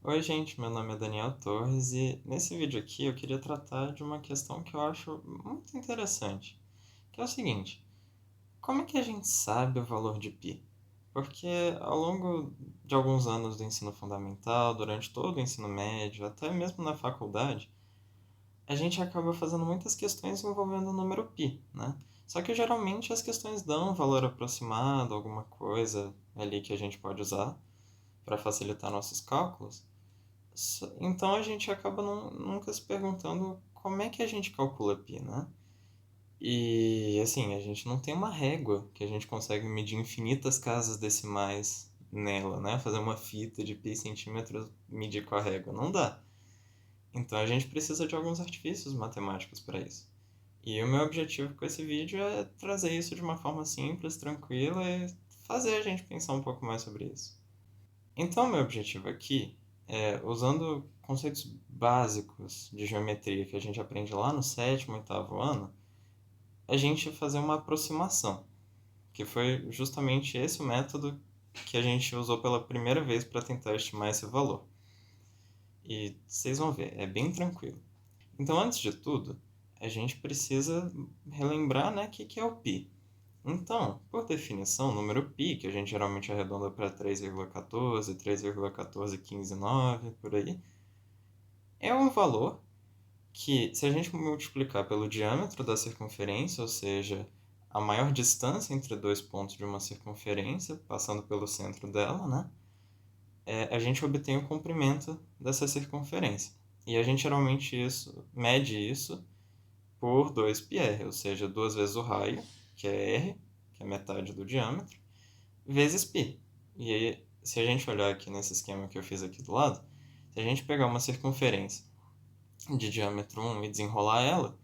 Oi, gente, meu nome é Daniel Torres e nesse vídeo aqui eu queria tratar de uma questão que eu acho muito interessante, que é o seguinte: como é que a gente sabe o valor de π? Porque ao longo de alguns anos do ensino fundamental, durante todo o ensino médio, até mesmo na faculdade, a gente acaba fazendo muitas questões envolvendo o número π, né? Só que geralmente as questões dão um valor aproximado, alguma coisa ali que a gente pode usar para facilitar nossos cálculos. Então a gente acaba nunca se perguntando como é que a gente calcula π, né? E assim, a gente não tem uma régua que a gente consegue medir infinitas casas decimais nela, né? Fazer uma fita de π centímetros, medir com a régua. Não dá. Então a gente precisa de alguns artifícios matemáticos para isso. E o meu objetivo com esse vídeo é trazer isso de uma forma simples, tranquila e fazer a gente pensar um pouco mais sobre isso. Então, meu objetivo aqui é, usando conceitos básicos de geometria que a gente aprende lá no sétimo, oitavo ano, a gente fazer uma aproximação, que foi justamente esse o método que a gente usou pela primeira vez para tentar estimar esse valor. E vocês vão ver, é bem tranquilo. Então, antes de tudo, a gente precisa relembrar, né, o que é o π. Então, por definição, o número π, que a gente geralmente arredonda para 3,14, 3,14159, por aí, é um valor que, se a gente multiplicar pelo diâmetro da circunferência, ou seja, a maior distância entre dois pontos de uma circunferência, passando pelo centro dela, né? A gente obtém o comprimento dessa circunferência. E a gente geralmente mede isso por 2πr, ou seja, duas vezes o raio, que é r, que é metade do diâmetro, vezes π. E aí, se a gente olhar aqui nesse esquema que eu fiz aqui do lado, se a gente pegar uma circunferência de diâmetro 1 e desenrolar ela,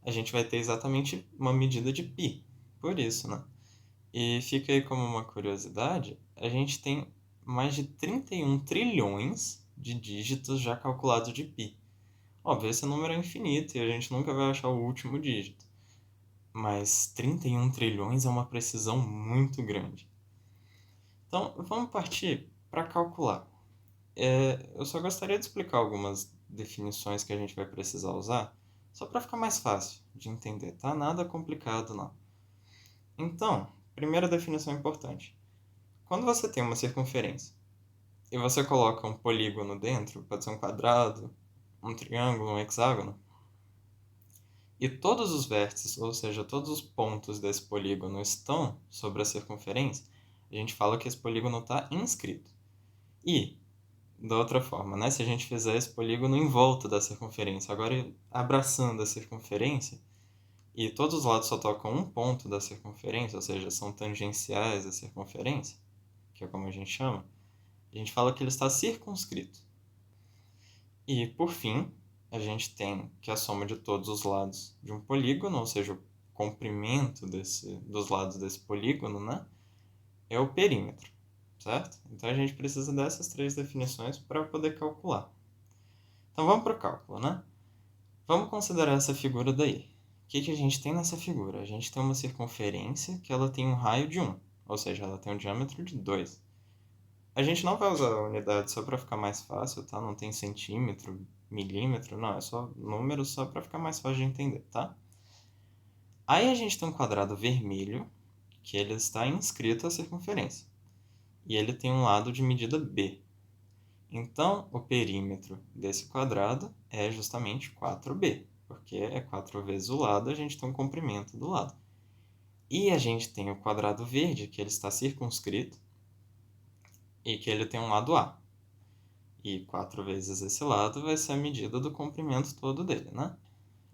a gente vai ter exatamente uma medida de π. Por isso, né? E fica aí como uma curiosidade, a gente tem mais de 31 trilhões de dígitos já calculados de π. Óbvio, esse número é infinito e a gente nunca vai achar o último dígito. Mas 31 trilhões é uma precisão muito grande. Então, vamos partir para calcular. Eu só gostaria de explicar algumas definições que a gente vai precisar usar, só para ficar mais fácil de entender, tá? Nada complicado, não. Então, primeira definição importante. Quando você tem uma circunferência e você coloca um polígono dentro, pode ser um quadrado, um triângulo, um hexágono, e todos os vértices, ou seja, todos os pontos desse polígono estão sobre a circunferência, a gente fala que esse polígono está inscrito. E da outra forma, né? Se a gente fizer esse polígono em volta da circunferência, agora abraçando a circunferência, e todos os lados só tocam um ponto da circunferência, ou seja, são tangenciais à circunferência, que é como a gente chama, a gente fala que ele está circunscrito. E, por fim, a gente tem que a soma de todos os lados de um polígono, ou seja, o comprimento dos lados desse polígono, né, é o perímetro, certo? Então a gente precisa dessas três definições para poder calcular. Então vamos para o cálculo, né? Vamos considerar essa figura daí. O que a gente tem nessa figura? A gente tem uma circunferência que ela tem um raio de 1, ou seja, ela tem um diâmetro de 2. A gente não vai usar a unidade só para ficar mais fácil, tá? Não tem centímetro, milímetro, não, é só números só para ficar mais fácil de entender, tá? Aí a gente tem um quadrado vermelho, que ele está inscrito à circunferência. E ele tem um lado de medida b. Então, o perímetro desse quadrado é justamente 4b, porque é 4 vezes o lado, a gente tem um comprimento do lado. E a gente tem o quadrado verde, que ele está circunscrito, e que ele tem um lado a. E 4 vezes esse lado vai ser a medida do comprimento todo dele, né?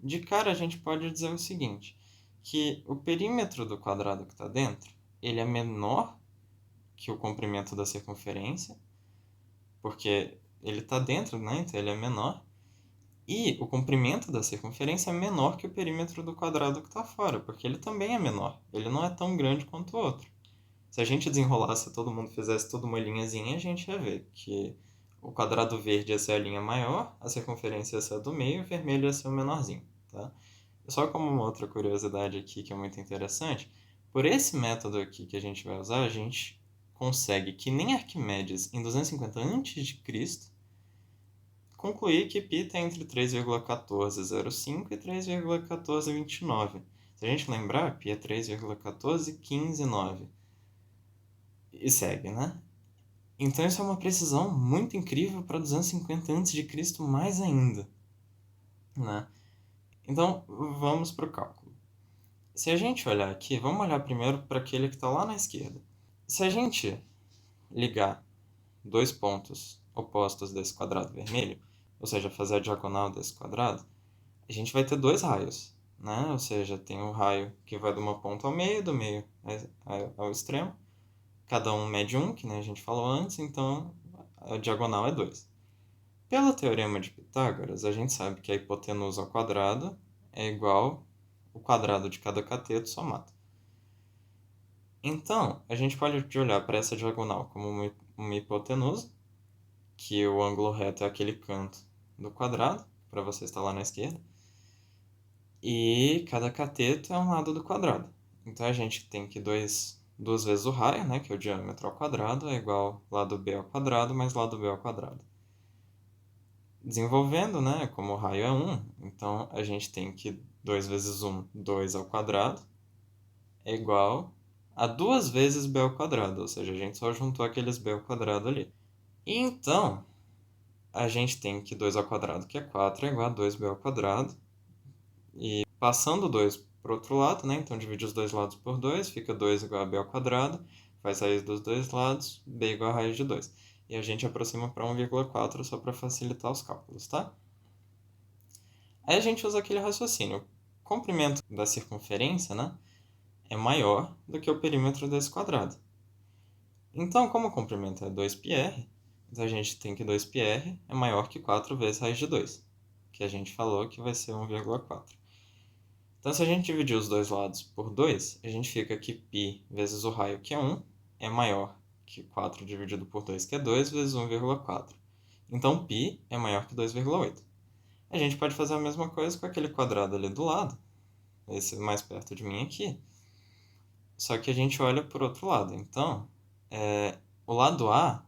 De cara, a gente pode dizer o seguinte, que o perímetro do quadrado que está dentro, ele é menor que o comprimento da circunferência, porque ele está dentro, né? Então ele é menor. E o comprimento da circunferência é menor que o perímetro do quadrado que está fora, porque ele também é menor. Ele não é tão grande quanto o outro. Se a gente desenrolasse, todo mundo fizesse toda uma linhazinha, a gente ia ver que o quadrado verde ia ser a linha maior, a circunferência ia ser a do meio e o vermelho ia ser o menorzinho, tá? Só como uma outra curiosidade aqui que é muito interessante, por esse método aqui que a gente vai usar, a gente consegue que nem Arquimedes, em 250 a.C., concluir que π está entre 3,1405 e 3,1429. Se a gente lembrar, π é 3,14159. E segue, né? Então isso é uma precisão muito incrível para 250 a.C. mais ainda, né? Então vamos para o cálculo. Se a gente olhar aqui, vamos olhar primeiro para aquele que está lá na esquerda. Se a gente ligar dois pontos opostos desse quadrado vermelho, ou seja, fazer a diagonal desse quadrado, a gente vai ter dois raios, né? Ou seja, tem um raio que vai de uma ponta ao meio, do meio ao extremo. Cada um mede 1, que nem a gente falou antes, então a diagonal é 2. Pelo teorema de Pitágoras, a gente sabe que a hipotenusa ao quadrado é igual ao quadrado de cada cateto somado. Então, a gente pode olhar para essa diagonal como uma hipotenusa, que o ângulo reto é aquele canto do quadrado, para você estar lá na esquerda, e cada cateto é um lado do quadrado. Então, a gente tem que duas vezes o raio, né, que é o diâmetro ao quadrado, é igual lado b ao quadrado mais lado b ao quadrado. Desenvolvendo, né, como o raio é 1, então a gente tem que 2 vezes 1, 2 ao quadrado, é igual a 2 vezes b ao quadrado, ou seja, a gente só juntou aqueles b ao quadrado ali. E então, a gente tem que 2 ao quadrado, que é 4, é igual a 2b ao quadrado. E passando 2 para o outro lado, né, então divide os dois lados por 2, fica 2 igual a b ao quadrado, faz raiz dos dois lados, b igual a raiz de 2. E a gente aproxima para 1,4 só para facilitar os cálculos, tá? Aí a gente usa aquele raciocínio. O comprimento da circunferência, né, é maior do que o perímetro desse quadrado. Então, como o comprimento é 2πr, então a gente tem que 2πr é maior que 4 vezes raiz de 2, que a gente falou que vai ser 1,4. Então, se a gente dividir os dois lados por 2, a gente fica que π vezes o raio, que é 1, é maior que 4 dividido por 2, que é 2, vezes 1,4. Então, π é maior que 2,8. A gente pode fazer a mesma coisa com aquele quadrado ali do lado, esse mais perto de mim aqui. Só que a gente olha por outro lado. Então, o lado A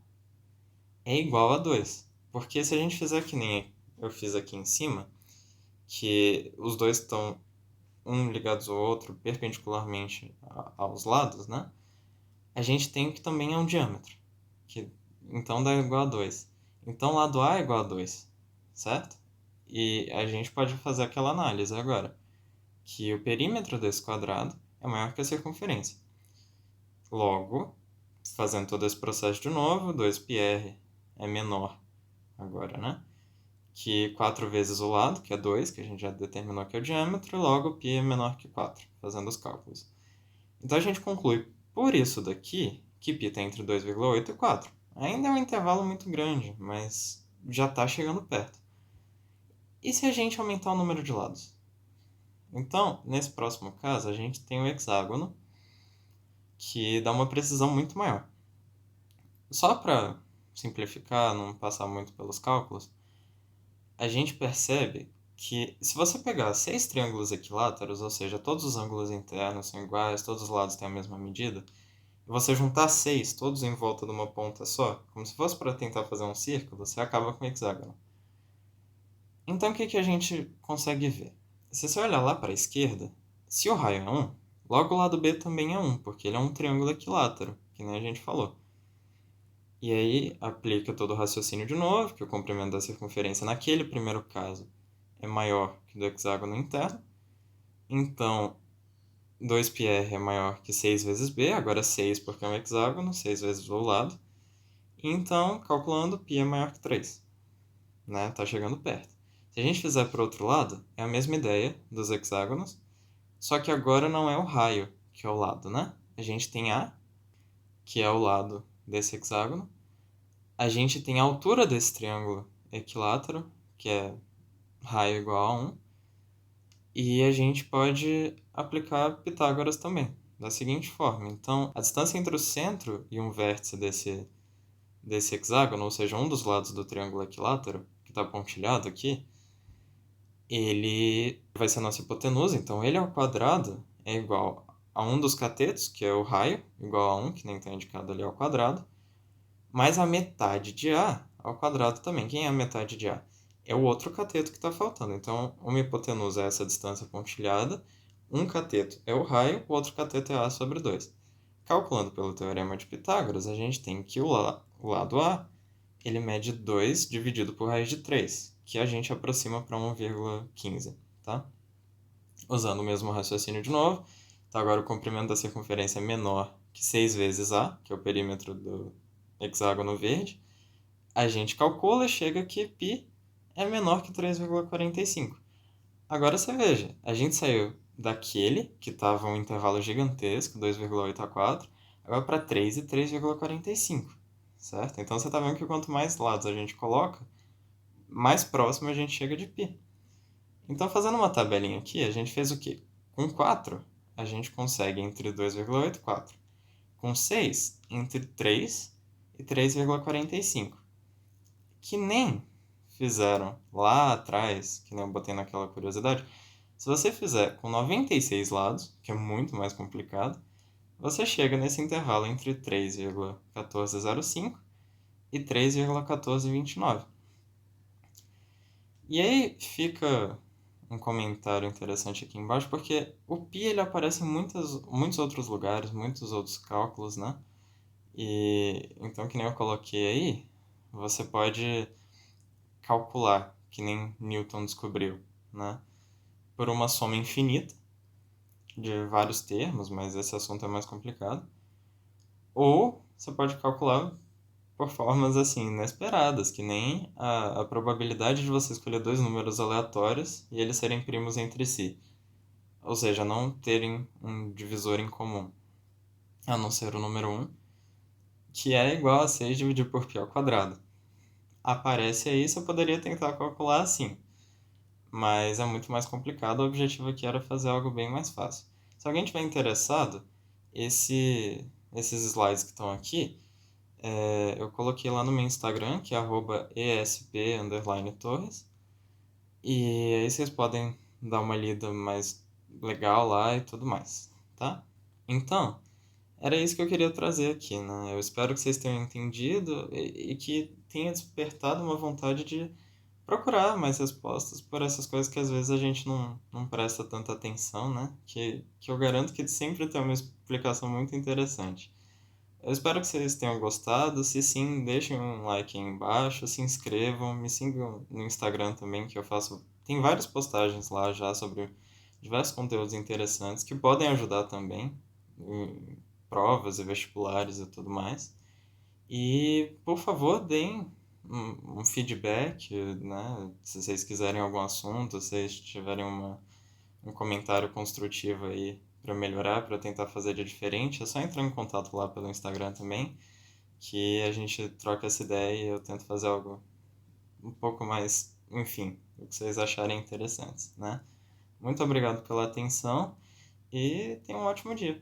é igual a 2. Porque se a gente fizer que nem eu fiz aqui em cima, que os dois estão um ligados ao outro perpendicularmente aos lados, né? A gente tem que também é um diâmetro, que então dá igual a 2. Então, o lado A é igual a 2, certo? E a gente pode fazer aquela análise agora, que o perímetro desse quadrado é maior que a circunferência. Logo, fazendo todo esse processo de novo, 2πr é menor agora, né? Que 4 vezes o lado, que é 2, que a gente já determinou que é o diâmetro, e logo π é menor que 4, fazendo os cálculos. Então a gente conclui por isso daqui que π está entre 2,8 e 4. Ainda é um intervalo muito grande, mas já está chegando perto. E se a gente aumentar o número de lados? Então, nesse próximo caso, a gente tem o hexágono, que dá uma precisão muito maior. Só para simplificar, não passar muito pelos cálculos, a gente percebe que se você pegar 6 triângulos equiláteros, ou seja, todos os ângulos internos são iguais, todos os lados têm a mesma medida, e você juntar 6 todos em volta de uma ponta só, como se fosse para tentar fazer um círculo, você acaba com o hexágono. Então o que a gente consegue ver? Se você olhar lá para a esquerda, se o raio é 1, logo o lado B também é 1, porque ele é um triângulo equilátero, que nem a gente falou. E aí aplica todo o raciocínio de novo, que o comprimento da circunferência naquele primeiro caso é maior que do hexágono interno. Então, 2πr é maior que 6 vezes b, agora 6 porque é um hexágono, 6 vezes o lado. Então, calculando, π é maior que 3. Né? Tá chegando perto. Se a gente fizer para o outro lado, é a mesma ideia dos hexágonos, só que agora não é o raio, que é o lado, né? A gente tem A, que é o lado desse hexágono. A gente tem a altura desse triângulo equilátero, que é raio igual a 1. E a gente pode aplicar Pitágoras também, da seguinte forma. Então, a distância entre o centro e um vértice desse hexágono, ou seja, um dos lados do triângulo equilátero, que está pontilhado aqui, ele vai ser a nossa hipotenusa. Então, ele ao quadrado é igual a um dos catetos, que é o raio, igual a 1, que nem está indicado ali ao quadrado, mais a metade de A ao quadrado também. Quem é a metade de A? é o outro cateto que está faltando. Então, uma hipotenusa é essa distância pontilhada, um cateto é o raio, o outro cateto é A sobre 2. Calculando pelo teorema de Pitágoras, a gente tem que o lado A ele mede 2 dividido por raiz de 3, que a gente aproxima para 1,15, tá? Usando o mesmo raciocínio de novo, então agora o comprimento da circunferência é menor que 6 vezes A, que é o perímetro do hexágono verde. A gente calcula e chega que π é menor que 3,45. Agora você veja, a gente saiu daquele, que estava um intervalo gigantesco, 2,8 a 4, agora para 3 e 3,45, certo? Então você está vendo que quanto mais lados a gente coloca, mais próximo a gente chega de π. Então, fazendo uma tabelinha aqui, a gente fez o quê? Com 4, a gente consegue entre 2,8 e 4. Com 6, entre 3 e 3,45. Que nem fizeram lá atrás, que nem eu botei naquela curiosidade. Se você fizer com 96 lados, que é muito mais complicado, você chega nesse intervalo entre 3,1405 e 3,1429. E aí fica um comentário interessante aqui embaixo, porque o π ele aparece em muitos outros lugares, muitos outros cálculos, né? E então, que nem eu coloquei aí, você pode calcular, que nem Newton descobriu, né? Por uma soma infinita de vários termos, mas esse assunto é mais complicado. Ou você pode calcular por formas assim inesperadas, que nem a probabilidade de você escolher dois números aleatórios e eles serem primos entre si. Ou seja, não terem um divisor em comum, a não ser o número 1, que é igual a 6 dividido por π ao quadrado. Aparece aí, você poderia tentar calcular assim, mas é muito mais complicado, o objetivo aqui era fazer algo bem mais fácil. Se alguém tiver interessado, esses slides que estão aqui, eu coloquei lá no meu Instagram, que é @esp_torres, e aí vocês podem dar uma lida mais legal lá e tudo mais, tá? Então, era isso que eu queria trazer aqui, né? Eu espero que vocês tenham entendido e que tenha despertado uma vontade de procurar mais respostas por essas coisas que às vezes a gente não presta tanta atenção, né? Que eu garanto que sempre tem uma explicação muito interessante. Eu espero que vocês tenham gostado. Se sim, deixem um like aí embaixo, se inscrevam, me sigam no Instagram também, que eu faço. Tem várias postagens lá já sobre diversos conteúdos interessantes que podem ajudar também em provas e vestibulares e tudo mais. E, por favor, deem um feedback, né? Se vocês quiserem algum assunto, se vocês tiverem um comentário construtivo aí para melhorar, para tentar fazer de diferente, é só entrar em contato lá pelo Instagram também, que a gente troca essa ideia e eu tento fazer algo um pouco mais, enfim, o que vocês acharem interessantes, né? Muito obrigado pela atenção e tenham um ótimo dia.